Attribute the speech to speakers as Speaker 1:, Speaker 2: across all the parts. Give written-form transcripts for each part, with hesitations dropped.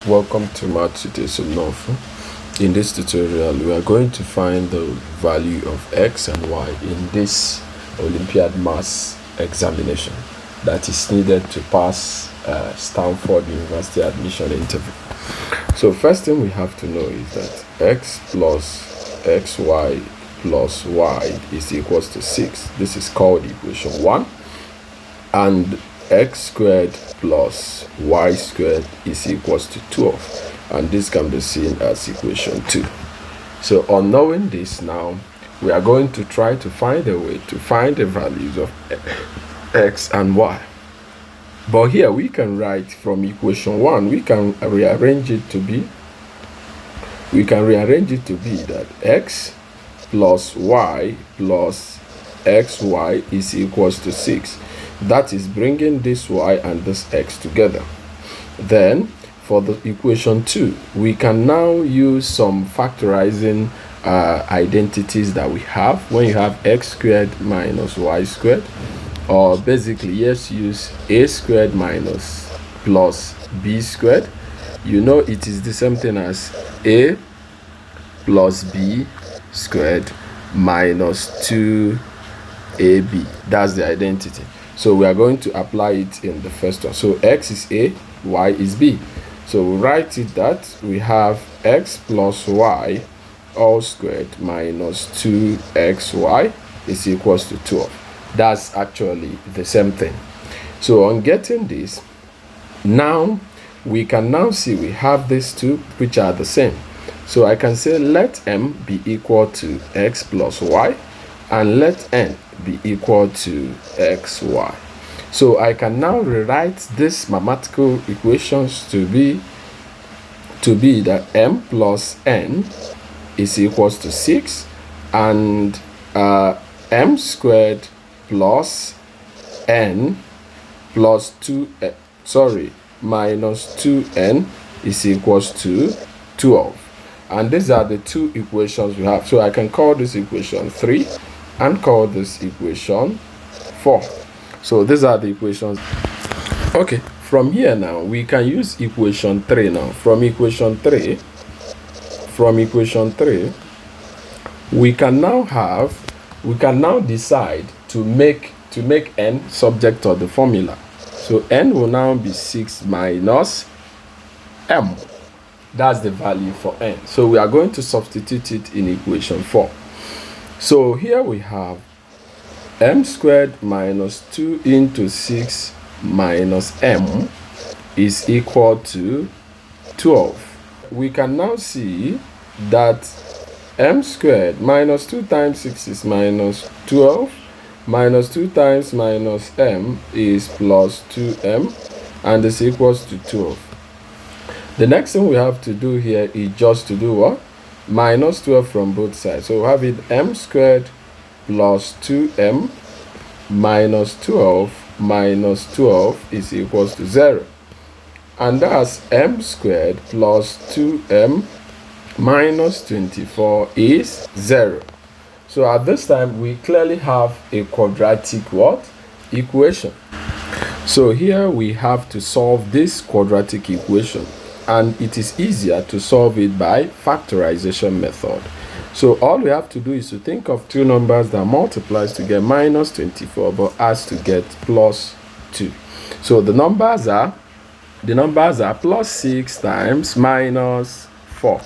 Speaker 1: Welcome to Math Olympiad. In this tutorial, we are going to find the value of x and y in this Olympiad maths examination that is needed to pass Stanford University admission interview. So first thing we have to know is that x plus xy plus y is equals to 6. This is called equation 1. And x squared plus y squared is equals to 12, and this can be seen as equation 2. So on knowing this, now we are going to try to find a way to find the values of x and y. But here we can write from equation 1, we can rearrange it to be that x plus y plus xy is equals to 6. That is bringing this y and this x together. Then for the equation 2, we can now use some factorizing identities that we have. When you have x squared minus y squared, or basically yes, use a squared minus plus b squared. You know it is the same thing as a plus b squared minus 2ab. That's the identity. So we are going to apply it in the first one. So x is a, y is b. So we write it that we have x plus y all squared minus 2xy is equals to 12. That's actually the same thing. So on getting this, now we can now see we have these two which are the same. So I can say let m be equal to x plus y, and let n be equal to xy. So I can now rewrite these mathematical equations to be that m plus n is equals to 6, and m squared plus n plus minus 2n is equals to 12. And these are the two equations we have. So I can call this equation 3 and call this equation 4. So these are the equations. Okay, from here now we can use equation 3 now. From equation 3 we can now decide to make n subject of the formula. So n will now be 6 minus m. That's the value for n. So we are going to substitute it in equation 4. So here we have m squared minus 2 into 6 minus m is equal to 12. We can now see that m squared minus 2 times 6 is minus 12, minus 2 times minus m is plus 2m, and is equals to 12. The next thing we have to do here is just to do what? Minus 12 from both sides. So we have it m squared plus 2m minus 12 is equals to 0. And that's m squared plus 2m minus 24 is 0. So at this time, we clearly have a quadratic what? Equation. So here we have to solve this quadratic equation. And it is easier to solve it by factorization method. So all we have to do is to think of two numbers that multiplies to get minus 24 but adds to get plus 2. So the numbers are plus 6 times minus 4.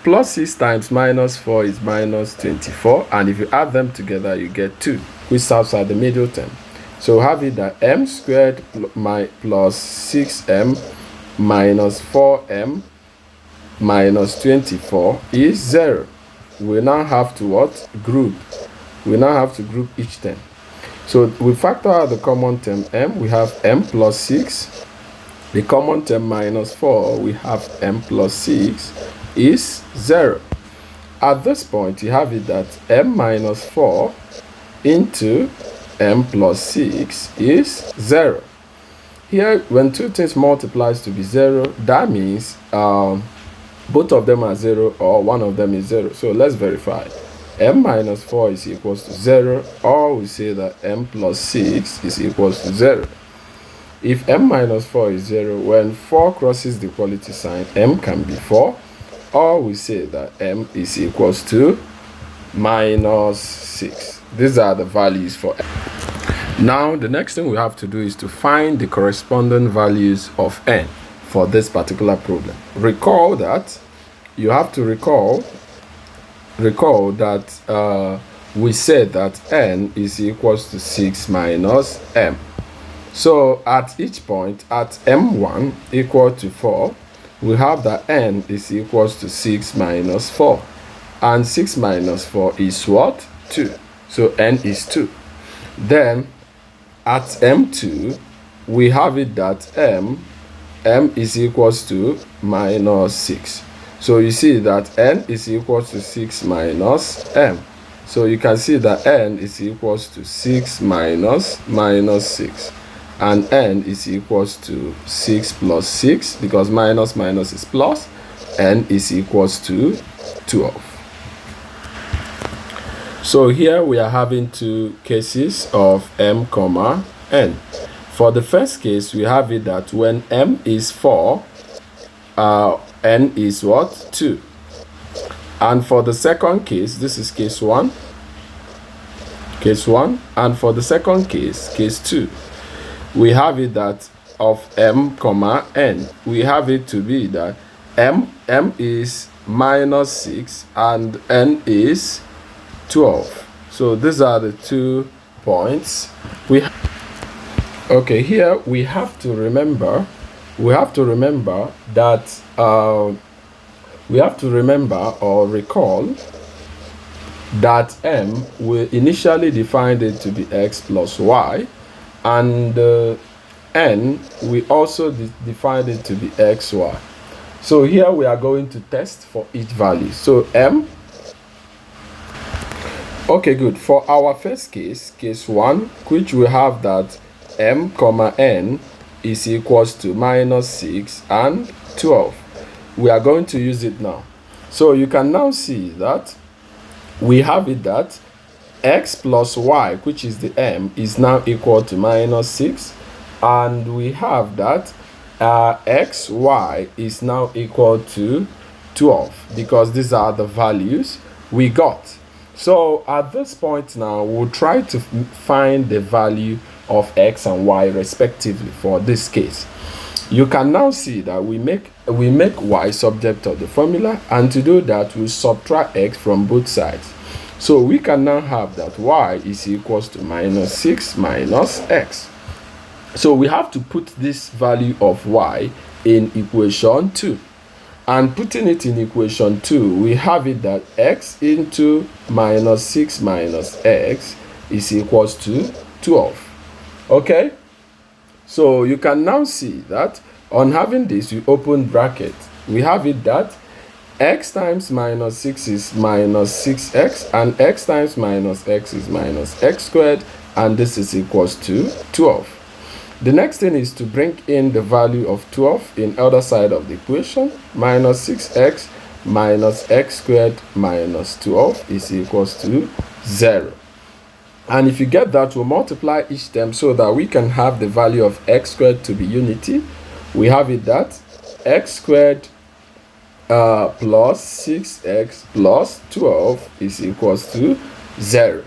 Speaker 1: Plus 6 times minus 4 is minus 24, and if you add them together you get 2, which serves as the middle term. So have it that m squared plus 6m minus 4m minus 24 is 0. We now have to what? Group. We now have to group each term. So we factor out the common term m. We have m plus 6. The common term minus 4, we have m plus 6 is 0. At this point, you have it that m minus 4 into m plus 6 is 0. Here, when two things multiplies to be 0, that means both of them are 0 or one of them is 0. So let's verify. M minus 4 is equals to 0, or we say that m plus 6 is equals to 0. If m minus 4 is 0, when 4 crosses the equality sign, m can be 4, or we say that m is equals to minus 6. These are the values for m. Now, the next thing we have to do is to find the corresponding values of n for this particular problem. Recall that you have to recall that we said that n is equals to 6 minus m. So at each point, at m1 equal to 4, we have that n is equals to 6 minus 4. And 6 minus 4 is what? 2. So n is 2. Then at m2, we have it that m is equals to minus 6. So you see that n is equals to 6 minus m. So you can see that n is equals to 6 minus 6. And n is equals to 6 plus 6, because minus is plus. N is equals to 12. So here we are having two cases of m comma n. For the first case, we have it that when m is 4, n is what? 2. And for the second case, this is case 1. And for the second case, case 2, we have it that of m comma n, we have it to be that m is minus 6 and n is 12. So these are the 2 points. Okay, here we have to remember that or recall that m, we initially defined it to be x plus y, and n, we also defined it to be xy. So here we are going to test for each value. So m, okay, good. For our first case, case 1, which we have that m comma n is equals to minus 6 and 12. We are going to use it now. So you can now see that we have it that x plus y, which is the m, is now equal to minus 6. And we have that xy is now equal to 12, because these are the values we got. So at this point now, we'll try to find the value of x and y respectively for this case. You can now see that we make y subject to the formula, and to do that, we subtract x from both sides. So we can now have that y is equals to minus 6 minus x. So we have to put this value of y in equation 2. And putting it in equation 2, we have it that x into minus 6 minus x is equals to 12. Okay? So you can now see that on having this, we open bracket. We have it that x times minus 6 is minus 6x, and x times minus x is minus x squared, and this is equals to 12. The next thing is to bring in the value of 12 in other side of the equation. Minus 6x minus x squared minus 12 is equals to 0. And if you get that, we'll multiply each term so that we can have the value of x squared to be unity. We have it that x squared plus 6x plus 12 is equals to 0.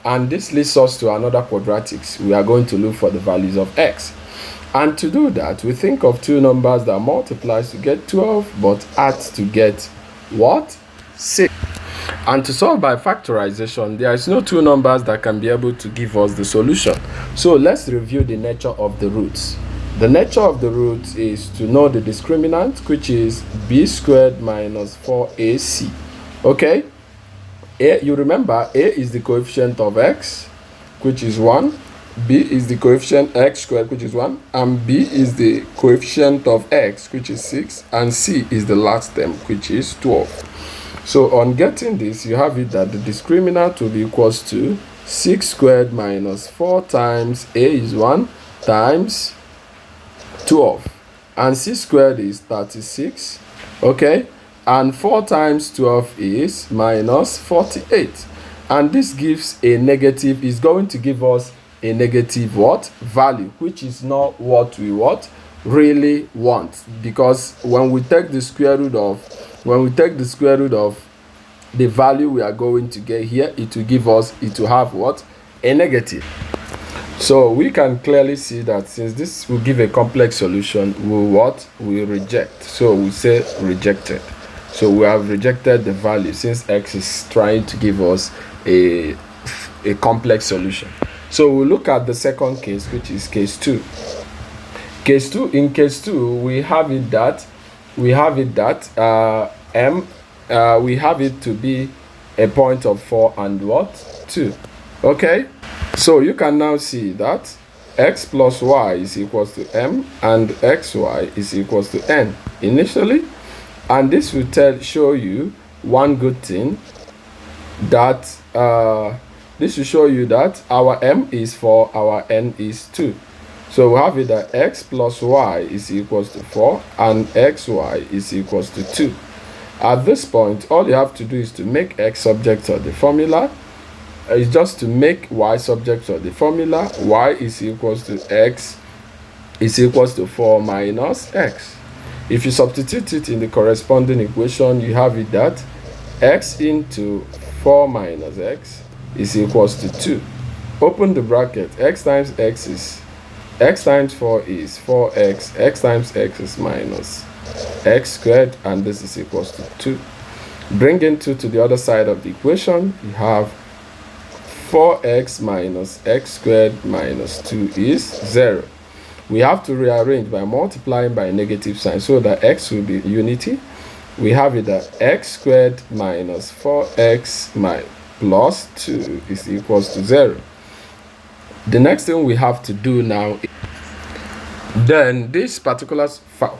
Speaker 1: And this leads us to another quadratics. We are going to look for the values of x. And to do that, we think of two numbers that multiplies to get 12 but adds to get what? 6. And to solve by factorization, there is no two numbers that can be able to give us the solution. So let's review the nature of the roots. The nature of the roots is to know the discriminant, which is b squared minus 4ac. Okay? You remember a is the coefficient of x, which is 1. B is the coefficient x squared, which is 1. And b is the coefficient of x, which is 6. And c is the last term, which is 12. So on getting this, you have it that the discriminant will be equals to 6 squared minus 4 times a is 1 times 12. And c squared is 36. Okay? And 4 times 12 is minus 48. And this gives a negative, is going to give us a negative what? Value, which is not what we really want, because when we take the square root of the value we are going to get here, it will have what? A negative. So we can clearly see that since this will give a complex solution, we reject. So we say rejected. So we have rejected the value since x is trying to give us a complex solution. So we'll look at the second case, which is case 2. In case 2, we have it that we have it to be a point of 4 and 2. Okay, so you can now see that x plus y is equals to m and xy is equals to n initially, and this will show you one good thing, that this will show you that our m is 4, our n is 2. So we have it that x plus y is equals to 4 and xy is equals to 2. At this point, all you have to do is to make x subject of the formula. It's just to make y subject of the formula. Y is equals to x is equals to 4 minus x. If you substitute it in the corresponding equation, you have it that x into 4 minus x is equals to 2. Open the bracket. X times x is x times 4 is 4x. X times x is minus x squared, and this is equals to 2. Bringing 2 to the other side of the equation, you have 4x minus x squared minus 2 is 0. We have to rearrange by multiplying by negative sign so that x will be unity. We have it that x squared minus 4x plus 2 is equals to 0. The next thing we have to do now, then this particular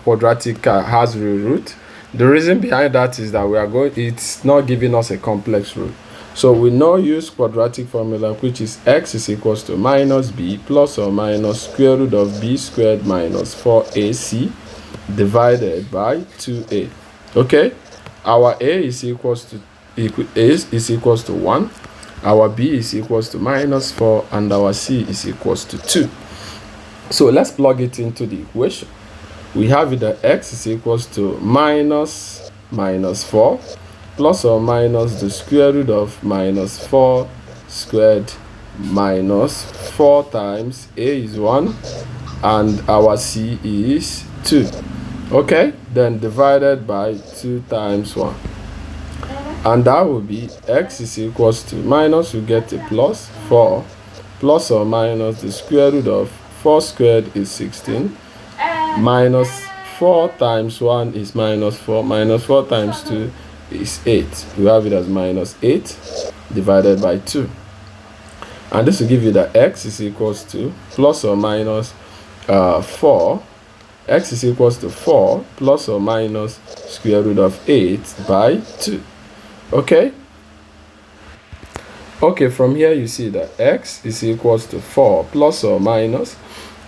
Speaker 1: quadratic has real root. The reason behind that is that it's not giving us a complex root. So we now use quadratic formula, which is x is equals to minus b plus or minus square root of b squared minus 4ac divided by 2a. Okay, our a is equals to 1, our b is equals to minus 4, and our c is equals to 2. So let's plug it into the equation. We have it that x is equals to minus 4 plus or minus the square root of minus 4 squared minus 4 times a is 1 and our c is 2. Okay, then divided by 2 times 1, and that will be x is equals to minus, we get a plus 4 plus or minus the square root of 4 squared is 16 minus 4 times 1 is minus 4 minus 4 times 2 is 8. We have it as minus 8 divided by 2, and this will give you that x is equals to plus or minus 4. X is equals to 4 plus or minus square root of 8 by 2. Okay, from here you see that x is equals to 4 plus or minus,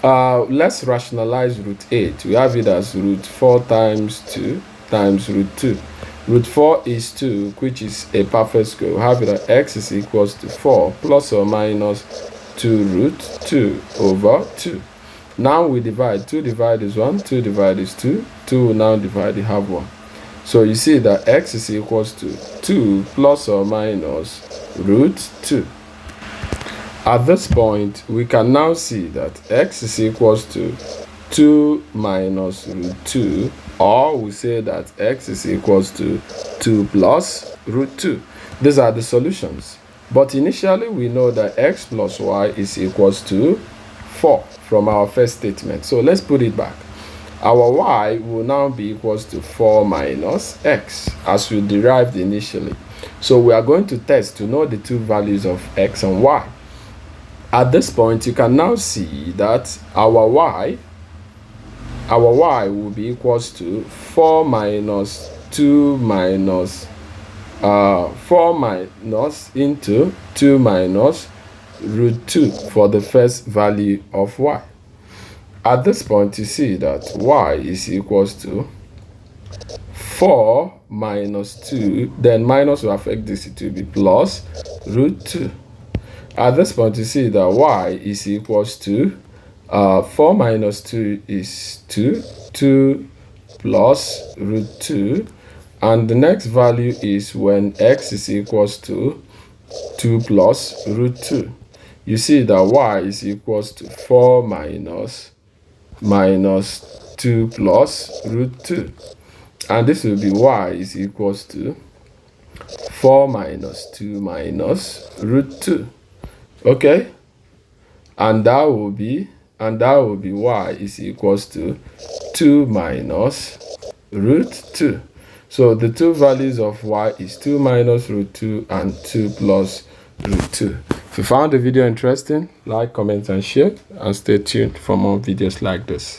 Speaker 1: let's rationalize root 8. We have it as root 4 times 2 times root 2. Root 4 is 2, which is a perfect square. We have it that x is equals to 4 plus or minus 2 root 2 over 2. Now we divide. 2 divide is 1, 2 divide is 2. 2 will now divide, you have 1. So you see that x is equals to 2 plus or minus root 2. At this point, we can now see that x is equals to 2 minus root 2, or we say that x is equals to 2 plus root 2. These are the solutions. But initially, we know that x plus y is equals to 4 from our first statement. So let's put it back. Our y will now be equals to 4 minus x, as we derived initially. So we are going to test to know the two values of x and y. At this point, you can now see that our y will be equals to 4 minus 2 minus 4 minus into 2 minus root 2 for the first value of y. At this point, you see that y is equals to 4 minus 2, then minus will affect this, it will be plus root 2. At this point, you see that y is equals to 4 minus 2 is 2, 2 plus root 2, and the next value is when x is equals to 2 plus root 2. You see that y is equals to 4 minus 2 plus root 2. And this will be y is equals to 4 minus 2 minus root 2. Okay? And that will be y is equals to 2 minus root 2. So the two values of y is 2 minus root 2 and 2 plus root 2. If you found the video interesting, like, comment, and share, and stay tuned for more videos like this.